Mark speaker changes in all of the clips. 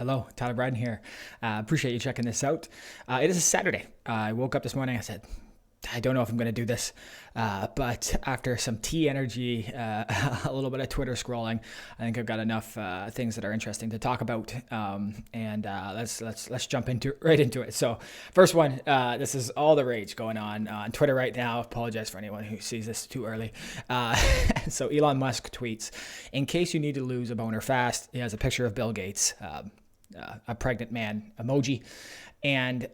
Speaker 1: Hello, Tyler Bryden here. Appreciate you checking this out. It is a Saturday. I woke up this morning. I said, I don't know if I'm going to do this, but after some tea energy, a little bit of Twitter scrolling, I think I've got enough things that are interesting to talk about. Let's jump right into it. So, first one, this is all the rage going on Twitter right now. Apologize for anyone who sees this too early. So Elon Musk tweets, "In case you need to lose a boner fast," he has a picture of Bill Gates, a pregnant man emoji, and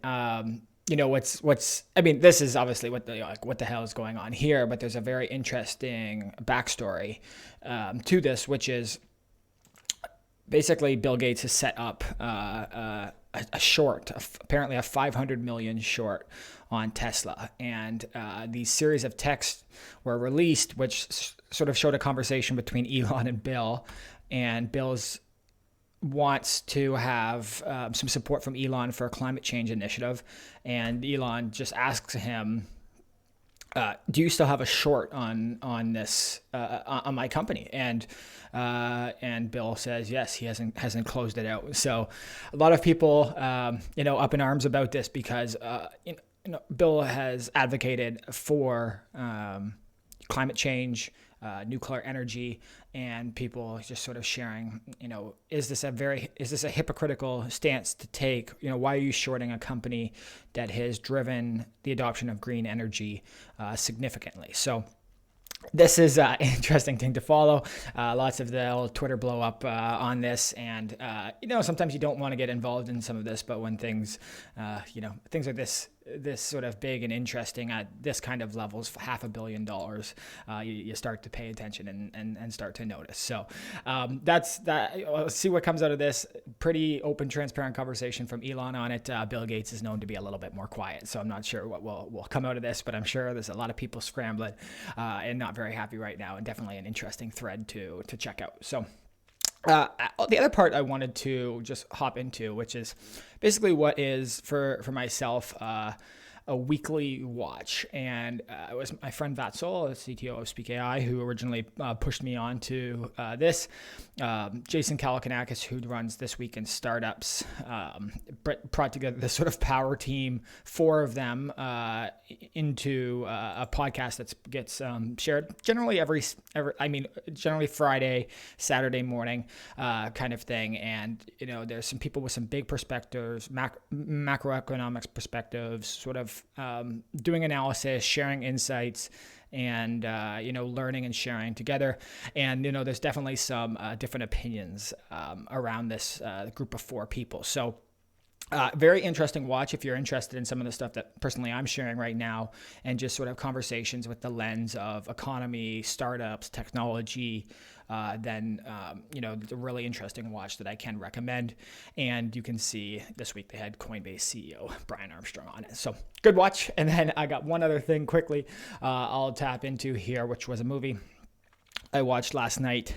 Speaker 1: this is obviously what the hell is going on here, but there's a very interesting backstory to this, which is basically Bill Gates has set up a short, apparently a 500 million short on Tesla, and these series of texts were released, which sort of showed a conversation between Elon and Bill, and Bill's wants to have some support from Elon for a climate change initiative. And Elon just asks him, do you still have a short on this, on my company? And Bill says, yes, he hasn't closed it out. So a lot of people, up in arms about this because, Bill has advocated for climate change, nuclear energy, and people just sort of sharing, is this a hypocritical stance to take? Why are you shorting a company that has driven the adoption of green energy significantly? So this is an interesting thing to follow. Lots of the old Twitter blow up on this, and sometimes you don't want to get involved in some of this, but when things things like this sort of big and interesting at this kind of levels, $500 million, you start to pay attention and start to notice. So that's that. Let's see what comes out of this. Pretty open, transparent conversation from Elon on it. Bill Gates is known to be a little bit more quiet, so I'm not sure what will come out of this, but I'm sure there's a lot of people scrambling and not very happy right now, and definitely an interesting thread to check out. So the other part I wanted to just hop into, which is basically what is for myself a weekly watch, and it was my friend 𝗏𝗀𝗀, the CTO of Speak AI, who originally pushed me on to this. Jason Calacanis, who runs This Week in Startups, brought together this sort of power team, 4 of them, into a podcast that gets shared generally generally Friday, Saturday morning, kind of thing. And there's some people with some big perspectives, macroeconomics perspectives, sort of doing analysis, sharing insights, and learning and sharing together. And there's definitely some different opinions around this group of 4 people. So very interesting watch if you're interested in some of the stuff that personally I'm sharing right now, and just sort of conversations with the lens of economy, startups, technology. Then it's a really interesting watch that I can recommend. And you can see this week they had Coinbase CEO Brian Armstrong on it. So good watch. And then I got one other thing quickly I'll tap into here, which was a movie I watched last night.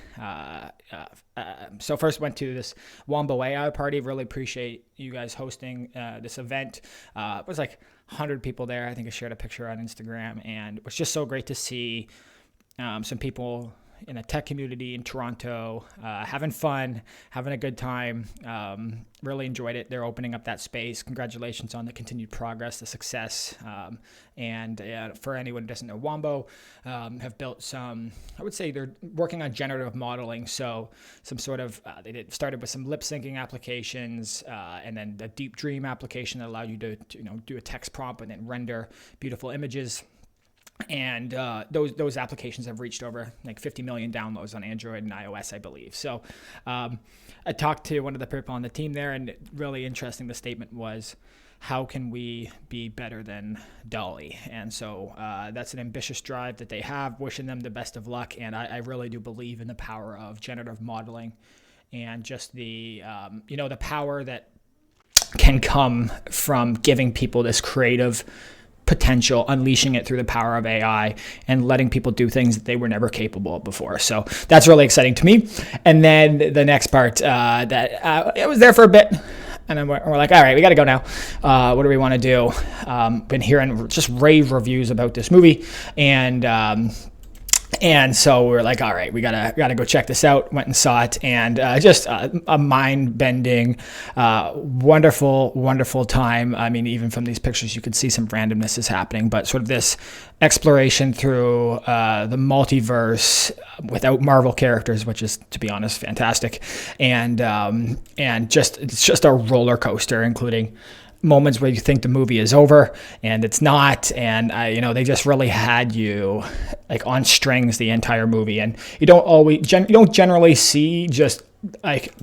Speaker 1: So first went to this Wombo Party. Really appreciate you guys hosting this event. It was like 100 people there. I think I shared a picture on Instagram, and it was just so great to see some people in a tech community in Toronto, having fun, having a good time. Really enjoyed it. They're opening up that space. Congratulations on the continued progress, the success. And for anyone who doesn't know, Wombo have built some, I would say they're working on generative modeling. So some sort of, started with some lip syncing applications, and then the Deep Dream application that allowed you to do a text prompt and then render beautiful images. And those applications have reached over like 50 million downloads on Android and iOS, I believe. So I talked to one of the people on the team there, and really interesting. The statement was, how can we be better than DALL-E? And so that's an ambitious drive that they have. Wishing them the best of luck. And I really do believe in the power of generative modeling, and just the the power that can come from giving people this creative potential, unleashing it through the power of AI, and letting people do things that they were never capable of before. So that's really exciting to me. And then the next part, I was there for a bit, and then we're like, all right, we got to go now. What do we want to do? Been hearing just rave reviews about this movie, and And so we were like, all right, we gotta go check this out. Went and saw it, and just a mind-bending, wonderful time. I mean, even from these pictures, you could see some randomness is happening, but sort of this exploration through the multiverse without Marvel characters, which is, to be honest, fantastic, and it's just a roller coaster, including moments where you think the movie is over and it's not, and they just really had you like on strings the entire movie, and you don't generally see just like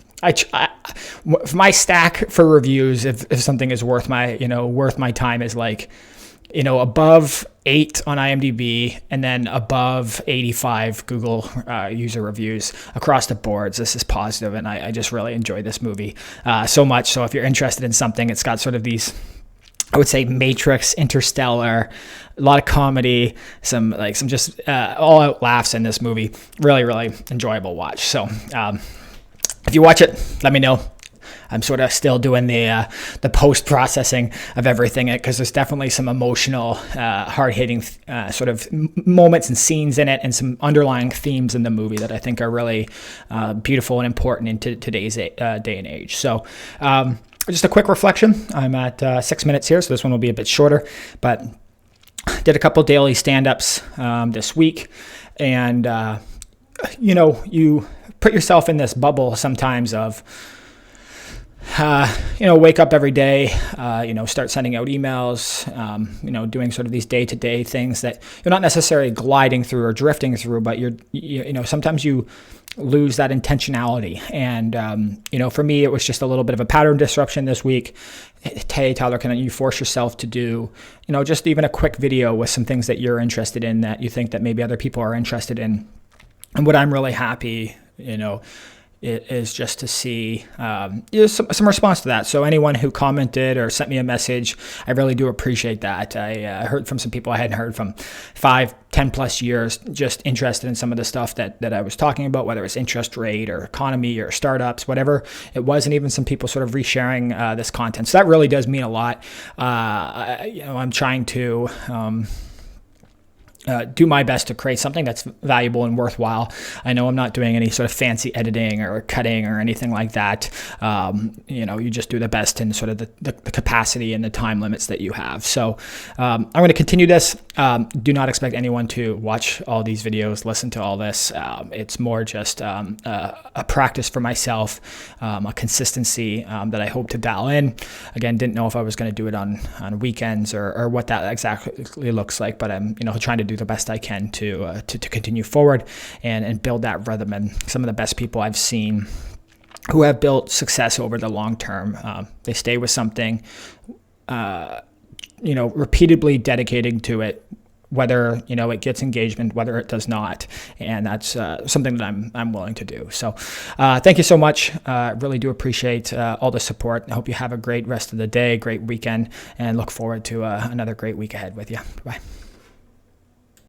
Speaker 1: my stack for reviews if something is worth my time is like above 8 on IMDb and then above 85 Google user reviews across the boards. This is positive, and I just really enjoy this movie so much. So if you're interested in something, it's got sort of these, I would say, Matrix, Interstellar, a lot of comedy, some just all out laughs in this movie. Really, really enjoyable watch. So if you watch it, let me know. I'm sort of still doing the post-processing of everything, because there's definitely some emotional, hard-hitting sort of moments and scenes in it, and some underlying themes in the movie that I think are really beautiful and important in today's day and age. So just a quick reflection. I'm at 6 minutes here, so this one will be a bit shorter, but did a couple daily stand-ups this week, and you put yourself in this bubble sometimes of wake up every day, start sending out emails, doing sort of these day-to-day things that you're not necessarily gliding through or drifting through, but sometimes you lose that intentionality. And, for me, it was just a little bit of a pattern disruption this week. Hey, Tyler, can you force yourself to do, just even a quick video with some things that you're interested in, that you think that maybe other people are interested in? And what I'm really happy, it is just to see some response to that. So anyone who commented or sent me a message, I really do appreciate that. I heard from some people I hadn't heard from 5-10 plus years, just interested in some of the stuff that I was talking about, whether it's interest rate or economy or startups, whatever it was, and even some people sort of resharing this content. So that really does mean a lot. I'm trying to do my best to create something that's valuable and worthwhile. I know I'm not doing any sort of fancy editing or cutting or anything like that. You just do the best in sort of the capacity and the time limits that you have. So I'm going to continue this. Do not expect anyone to watch all these videos, listen to all this. It's more just a practice for myself, a consistency that I hope to dial in. Again, didn't know if I was going to do it on weekends or what that exactly looks like, but I'm trying to do the best I can to continue forward and build that rhythm. And some of the best people I've seen who have built success over the long term, they stay with something, repeatedly dedicating to it, whether it gets engagement, whether it does not, and that's something that I'm willing to do. So thank you so much. Really do appreciate all the support. I hope you have a great rest of the day, great weekend, and look forward to another great week ahead with you. Bye.